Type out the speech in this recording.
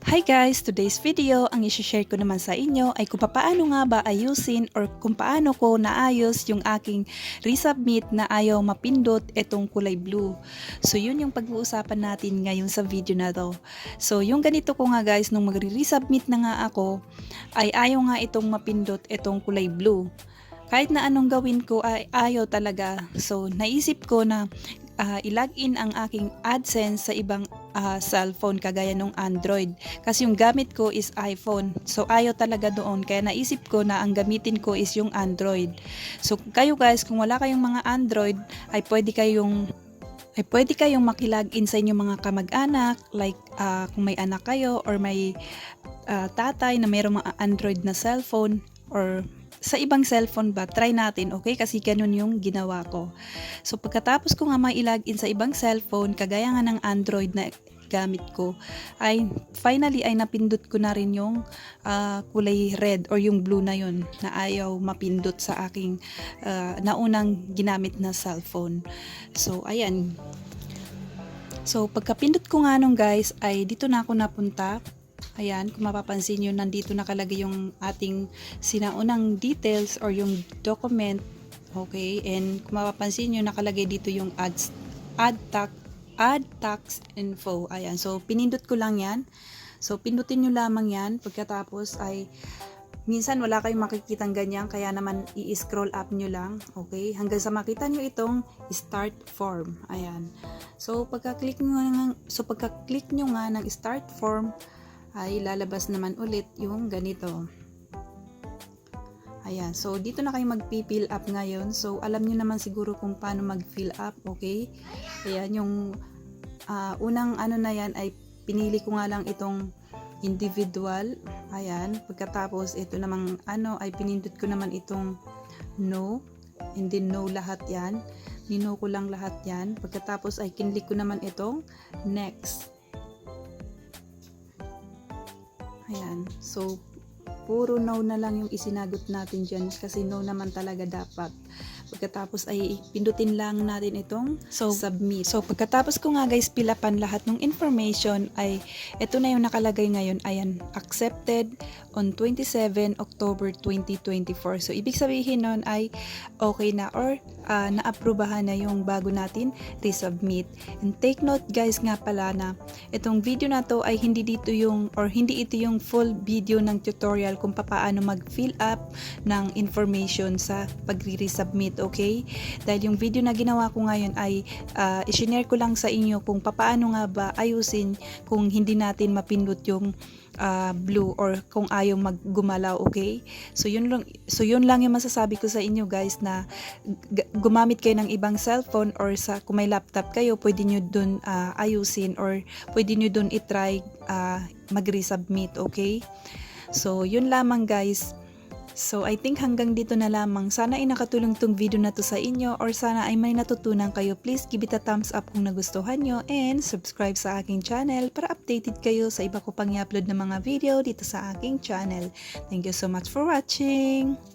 Hi guys! Today's video, ang i-share ko naman sa inyo ay kung paano nga ba ayusin or kung paano ko naayos yung aking resubmit na ayaw mapindot itong kulay blue. So yun yung pag-uusapan natin ngayon sa video na to. So yung ganito ko nga guys, nung magre-resubmit na nga ako, ay ayaw nga itong mapindot itong kulay blue. Kahit na anong gawin ko ay ayaw talaga. So naisip ko na i-login ang aking AdSense sa ibang cellphone kagaya nung Android. Kasi yung gamit ko is iPhone. So ayaw talaga doon. Kaya naisip ko na ang gamitin ko is yung Android. So kayo guys, kung wala kayong mga Android, ay pwede kayong makilogin sa inyong mga kamag-anak. Like kung may anak kayo or may tatay na mayroong mga Android na cellphone or sa ibang cellphone ba, try natin, okay? Kasi ganun yung ginawa ko. So pagkatapos ko nga ma-login sa ibang cellphone, kagaya nga ng Android na gamit ko, ay finally ay napindot ko na rin yung kulay red or yung blue na yun na ayaw mapindot sa aking naunang ginamit na cellphone. So ayan. So pagkapindot ko nga nung guys, ay dito na ako napunta. Ayan, kung mapapansin nyo, nandito nakalagay yung ating sinaunang details or yung document. Okay, and kung mapapansin nyo, nakalagay dito yung add tax info. Ayan, so pinindot ko lang yan. So pindutin nyo lamang yan. Pagkatapos ay, minsan wala kayong makikitang ganyan, kaya naman i-scroll up nyo lang. Okay, hanggang sa makita nyo itong start form. Ayan. So pagka-click nyo nga ng start form, ay lalabas naman ulit yung ganito. Ayan, so dito na kayo mag-fill up ngayon. So alam nyo naman siguro kung paano mag-fill up, okay? Ayan, yung unang ano na yan ay pinili ko nga lang itong individual. Ayan, pagkatapos ito namang ano ay pinindot ko naman itong no, and then no lahat yan. Nino ko lang lahat yan. Pagkatapos ay kinlik ko naman itong next. Ayan, so puro no na lang yung isinagot natin dyan kasi no naman talaga dapat. Pagkatapos ay pindutin lang natin itong submit. So pagkatapos ko nga guys fill upan lahat ng information ay ito na yung nakalagay ngayon. Ayan, accepted on 27 October 2024. So ibig sabihin nun ay okay na or naaprubahan na yung bago natin resubmit. And take note guys nga pala na itong video na to ay hindi ito yung full video ng tutorial kung paano mag-fill up ng information sa pagre-resubmit, okay? Dahil yung video na ginawa ko ngayon ay i-share ko lang sa inyo kung paano nga ba ayusin kung hindi natin mapindot yung blue or kung ayaw maggumalaw, okay? So yun lang yung masasabi ko sa inyo guys, na gumamit kayo ng ibang cellphone or kung may laptop kayo, pwede nyo dun ayusin or pwede nyo dun itry mag-resubmit, okay? So yun lamang guys. So I think hanggang dito na lamang. Sana ay nakatulong tong video na to sa inyo or sana ay may natutunan kayo. Please give it a thumbs up kung nagustuhan nyo and subscribe sa aking channel para updated kayo sa iba ko pang i-upload na mga video dito sa aking channel. Thank you so much for watching!